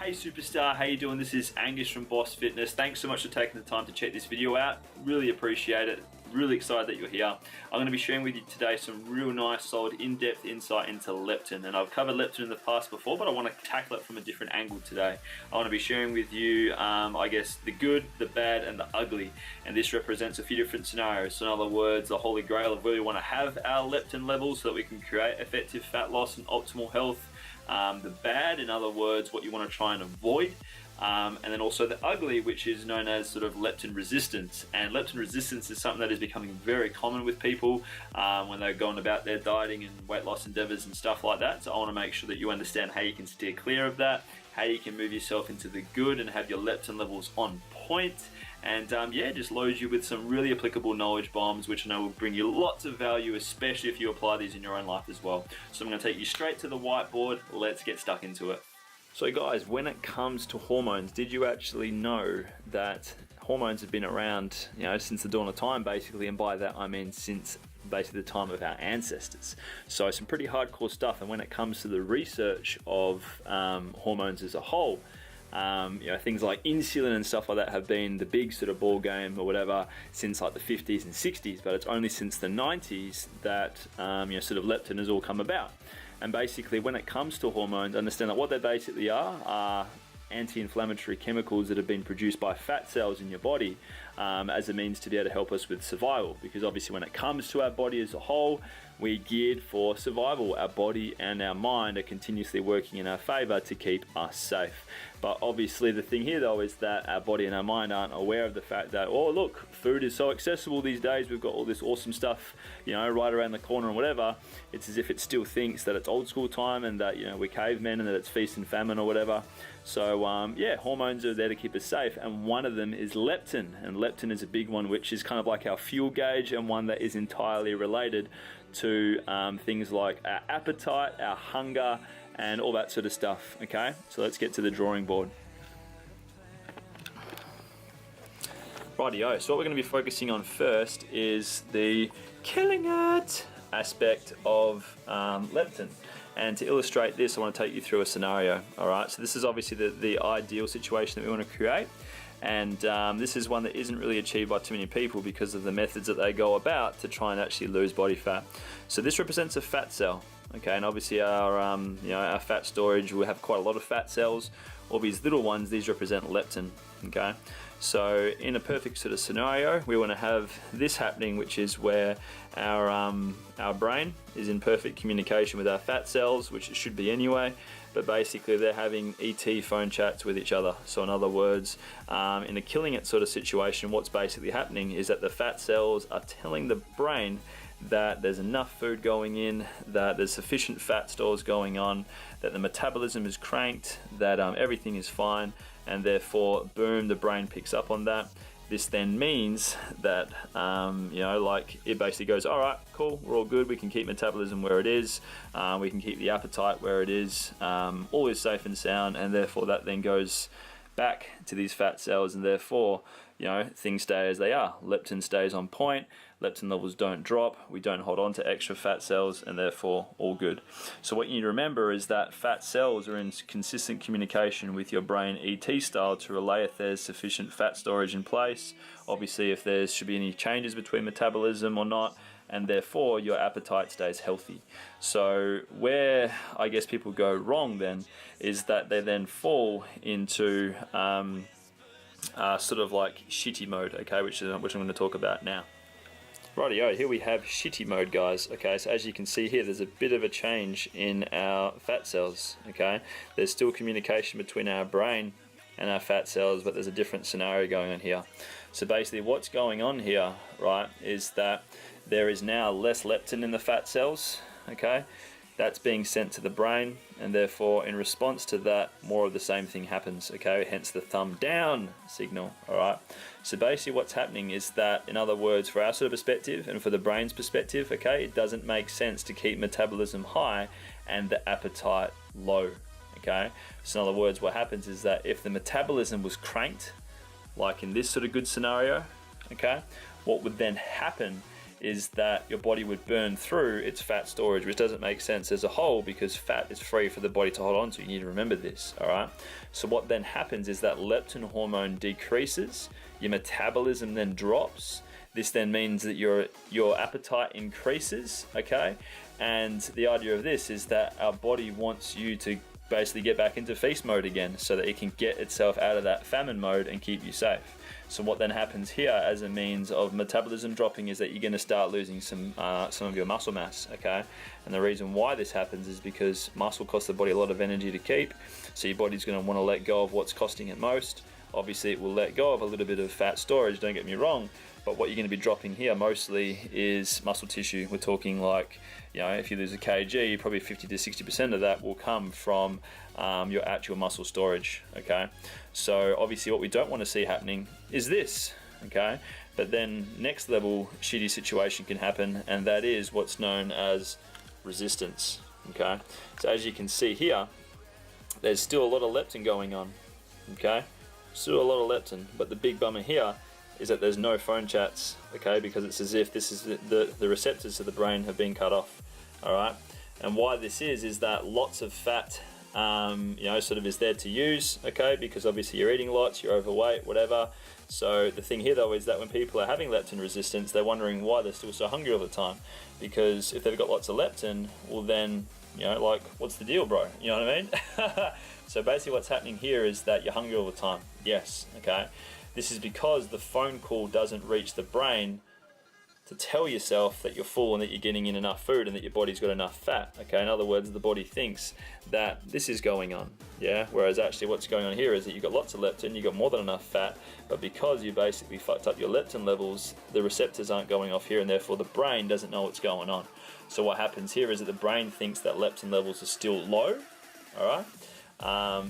Hey superstar, how you doing? This is Angus from Boss Fitness. Thanks so much for taking the time to check this video out. Really appreciate it. Really excited that you're here. I'm going to be sharing with you today some real nice, solid, in-depth insight into leptin. And I've covered leptin in the past before, but I want to tackle it from a different angle today. I want to be sharing with you, I guess, the good, the bad, and the ugly. And this represents a few different scenarios. So in other words, the holy grail of where we want to have our leptin levels so that we can create effective fat loss and optimal health. The bad, in other words, what you want to try and avoid, and then also the ugly, which is known as sort of leptin resistance. And leptin resistance is something that is becoming very common with people when they're going about their dieting and weight loss endeavors and stuff like that. So I want to make sure that you understand how you can steer clear of that, how you can move yourself into the good and have your leptin levels on point. And yeah, just load you with some really applicable knowledge bombs, which I know will bring you lots of value, especially if you apply these in your own life as well. So I'm going to take you straight to the whiteboard. Let's get stuck into it. So guys, when it comes to hormones, did you actually know that hormones have been around, since the dawn of time, basically? And by that I mean since basically the time of our ancestors. So some pretty hardcore stuff. And when it comes to the research of hormones as a whole, things like insulin and stuff like that have been the big sort of ball game or whatever since like the 50s and 60s, but it's only since the 90s that sort of leptin has all come about. And basically when it comes to hormones, understand that what they basically are anti-inflammatory chemicals that have been produced by fat cells in your body as a means to be able to help us with survival, because obviously when it comes to our body as a whole, we're geared for survival. Our body and our mind are continuously working in our favor to keep us safe. But obviously the thing here though is that our body and our mind aren't aware of the fact that, oh look, food is so accessible these days, we've got all this awesome stuff right around the corner and whatever. It's as if it still thinks that it's old school time and that we're cavemen and that it's feast and famine or whatever. So yeah, hormones are there to keep us safe, and one of them is leptin. And leptin is a big one, which is kind of like our fuel gauge, and one that is entirely related to things like our appetite, our hunger, and all that sort of stuff. Okay, so let's get to the drawing board. Rightio, so what we're going to be focusing on first is the killing it aspect of leptin. And to illustrate this, I want to take you through a scenario. All right, so this is obviously the ideal situation that we want to create. And this is one that isn't really achieved by too many people because of the methods that they go about to try and actually lose body fat. So this represents a fat cell, okay? And obviously our our fat storage will have quite a lot of fat cells. All these little ones, these represent leptin, okay? So in a perfect sort of scenario, we want to have this happening, which is where our brain is in perfect communication with our fat cells, which it should be anyway. But basically they're having ET phone chats with each other. So in other words, in a killing it sort of situation, what's basically happening is that the fat cells are telling the brain that there's enough food going in, that there's sufficient fat stores going on, that the metabolism is cranked, that everything is fine, and therefore, boom, the brain picks up on that. This then means that, it basically goes, all right, cool, we're all good, we can keep metabolism where it is, we can keep the appetite where it is, all is safe and sound, and therefore that then goes back to these fat cells, and therefore, things stay as they are. Leptin stays on point, leptin levels don't drop, we don't hold on to extra fat cells, and therefore all good. So what you need to remember is that fat cells are in consistent communication with your brain ET style to relay if there's sufficient fat storage in place, obviously if there should be any changes between metabolism or not, and therefore your appetite stays healthy. So where I guess people go wrong then is that they then fall into sort of like shitty mode, okay, which I'm going to talk about now. Rightio, here we have shitty mode, guys. Okay, so as you can see here, there's a bit of a change in our fat cells, okay? There's still communication between our brain and our fat cells, but there's a different scenario going on here. So basically what's going on here, right, is that there is now less leptin in the fat cells, okay? That's being sent to the brain, and therefore in response to that, more of the same thing happens, okay? Hence the thumb down signal, all right? So basically what's happening is that, in other words, for our sort of perspective and for the brain's perspective, okay, it doesn't make sense to keep metabolism high and the appetite low, okay? So in other words, what happens is that if the metabolism was cranked, like in this sort of good scenario, okay, what would then happen is that your body would burn through its fat storage, which doesn't make sense as a whole because fat is free for the body to hold on to. You need to remember this, all right? So what then happens is that leptin hormone decreases, your metabolism then drops. This then means that your appetite increases, okay? And the idea of this is that our body wants you to basically get back into feast mode again so that it can get itself out of that famine mode and keep you safe. So what then happens here as a means of metabolism dropping is that you're going to start losing some of your muscle mass, okay? And the reason why this happens is because muscle costs the body a lot of energy to keep, so your body's going to want to let go of what's costing it most. Obviously it will let go of a little bit of fat storage, don't get me wrong, but what you're going to be dropping here mostly is muscle tissue. We're talking like, you know, if you lose a kg, probably 50 to 60% of that will come from your actual muscle storage, okay? So obviously what we don't want to see happening is this, okay? But then next level shitty situation can happen, and that is what's known as resistance, okay? So as you can see here, there's still a lot of leptin going on, okay? Still a lot of leptin, but the big bummer here is that there's no phone chats, okay, because it's as if this is the receptors to the brain have been cut off, all right? And why this is that lots of fat, you know, sort of is there to use, okay, because obviously you're eating lots, you're overweight, whatever. So the thing here though is that when people are having leptin resistance, they're wondering why they're still so hungry all the time, because if they've got lots of leptin, well then, you know, like, what's the deal, bro? You know what I mean? So basically what's happening here is that you're hungry all the time, yes, okay? This is because the phone call doesn't reach the brain to tell yourself that you're full and that you're getting in enough food and that your body's got enough fat, okay? In other words, the body thinks that this is going on, yeah? Whereas actually what's going on here is that you've got lots of leptin, you've got more than enough fat, but because you basically fucked up your leptin levels, the receptors aren't going off here and therefore the brain doesn't know what's going on. So what happens here is that the brain thinks that leptin levels are still low, all right?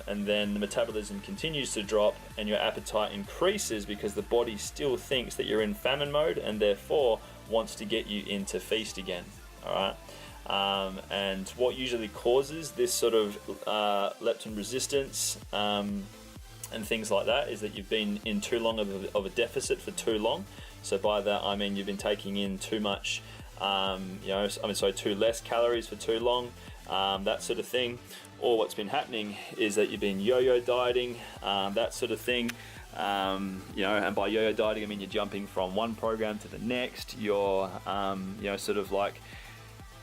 And then the metabolism continues to drop and your appetite increases because the body still thinks that you're in famine mode and therefore wants to get you into feast again, all right? And what usually causes this sort of leptin resistance and things like that is that you've been in too long of a deficit for too long. So by that I mean you've been taking in too much, too less calories for too long, that sort of thing. Or what's been happening is that you've been yo-yo dieting, that sort of thing. You know, and by yo-yo dieting I mean you're jumping from one program to the next. You're sort of like,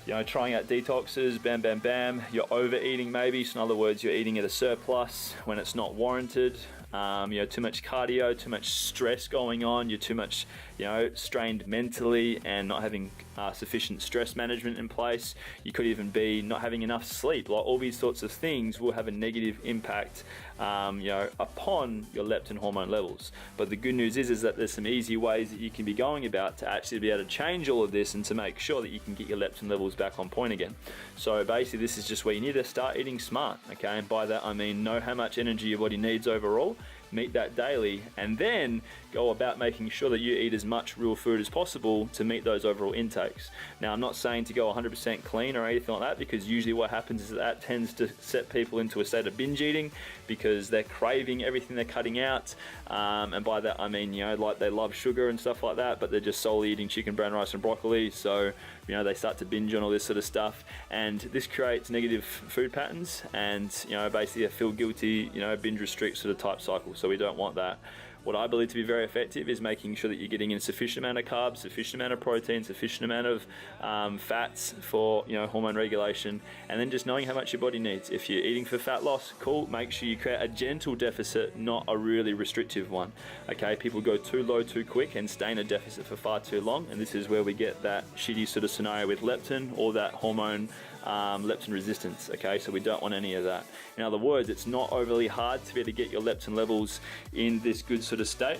you know, trying out detoxes, bam bam bam. You're overeating maybe, so in other words you're eating at a surplus when it's not warranted. You know, too much cardio, too much stress going on, you're too much, you know, strained mentally and not having sufficient stress management in place. You could even be not having enough sleep. Like all these sorts of things will have a negative impact, you know, upon your leptin hormone levels. But the good news is that there's some easy ways that you can be going about to actually be able to change all of this and to make sure that you can get your leptin levels back on point again. So basically this is just where you need to start eating smart, okay? And by that I mean know how much energy your body needs overall, meet that daily, and then go about making sure that you eat as much real food as possible to meet those overall intakes. Now I'm not saying to go 100% clean or anything like that, because usually what happens is that tends to set people into a state of binge eating because they're craving everything they're cutting out, and by that I mean, you know, like they love sugar and stuff like that, but they're just solely eating chicken, brown rice and broccoli, so you know they start to binge on all this sort of stuff, and this creates negative food patterns and, you know, basically a feel guilty, you know, binge restrict sort of type cycle. So we don't want that. What I believe to be very effective is making sure that you're getting in sufficient amount of carbs, sufficient amount of protein, sufficient amount of fats for, you know, hormone regulation, and then just knowing how much your body needs. If you're eating for fat loss, cool, make sure you create a gentle deficit, not a really restrictive one. Okay, people go too low too quick and stay in a deficit for far too long, and this is where we get that shitty sort of scenario with leptin or that hormone leptin resistance, okay? So we don't want any of that. In other words, it's not overly hard to be able to get your leptin levels in this good sort of state,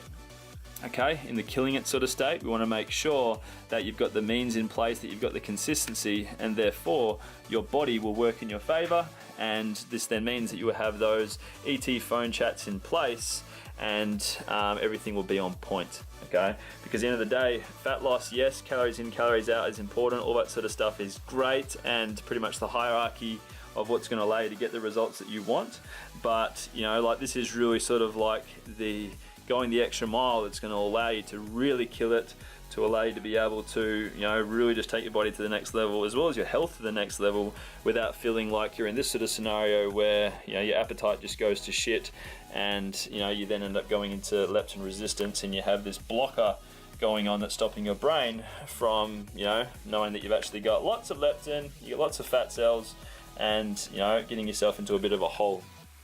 okay? In the killing it sort of state, we want to make sure that you've got the means in place, that you've got the consistency, and therefore your body will work in your favor, and this then means that you will have those ET phone chats in place and everything will be on point, okay? Because at the end of the day, fat loss, yes, calories in, calories out is important, all that sort of stuff is great, and pretty much the hierarchy of what's going to allow you to get the results that you want. But, you know, like this is really sort of like the going the extra mile that's going to allow you to really kill it, to allow you to be able to, you know, really just take your body to the next level, as well as your health to the next level, without feeling like you're in this sort of scenario where, you know, your appetite just goes to shit, and, you know, you then end up going into leptin resistance, and you have this blocker going on that's stopping your brain from, you know, knowing that you've actually got lots of leptin, you get lots of fat cells, and, you know, getting yourself into a bit of a hole.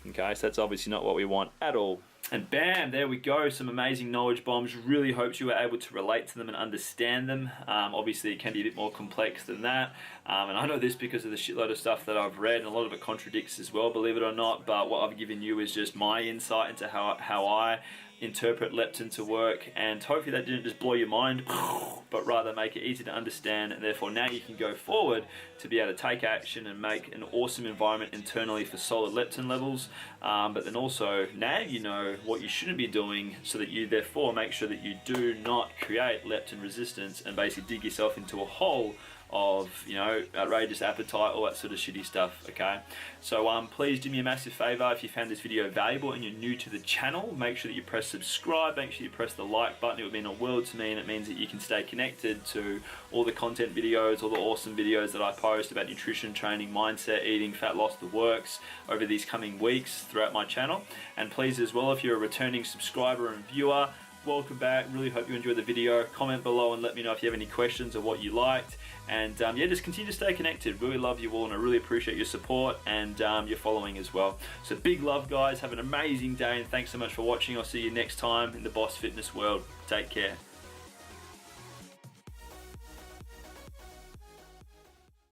Okay, so that's obviously not what we want at all. And bam, there we go, some amazing knowledge bombs. Really hopes you were able to relate to them and understand them. Obviously it can be a bit more complex than that, and I know this because of the shitload of stuff that I've read, and a lot of it contradicts as well, believe it or not, but what I've given you is just my insight into how I interpret leptin to work, and hopefully that didn't just blow your mind, but rather make it easy to understand, and therefore now you can go forward to be able to take action and make an awesome environment internally for solid leptin levels, but then also now you know what you shouldn't be doing, so that you therefore make sure that you do not create leptin resistance and basically dig yourself into a hole of, you know, outrageous appetite, all that sort of shitty stuff. Okay, so please do me a massive favor, if you found this video valuable and you're new to the channel, make sure that you press subscribe, make sure you press the like button. It would mean a world to me, and it means that you can stay connected to all the content videos, all the awesome videos that I post about nutrition, training, mindset, eating, fat loss, the works, over these coming weeks throughout my channel. And please as well, if you're a returning subscriber and viewer, welcome back. Really hope you enjoyed the video. Comment below and let me know if you have any questions or what you liked. And yeah, just continue to stay connected. Really love you all, and I really appreciate your support and your following as well. So big love, guys. Have an amazing day, and thanks so much for watching. I'll see you next time in the Boss Fitness world. Take care.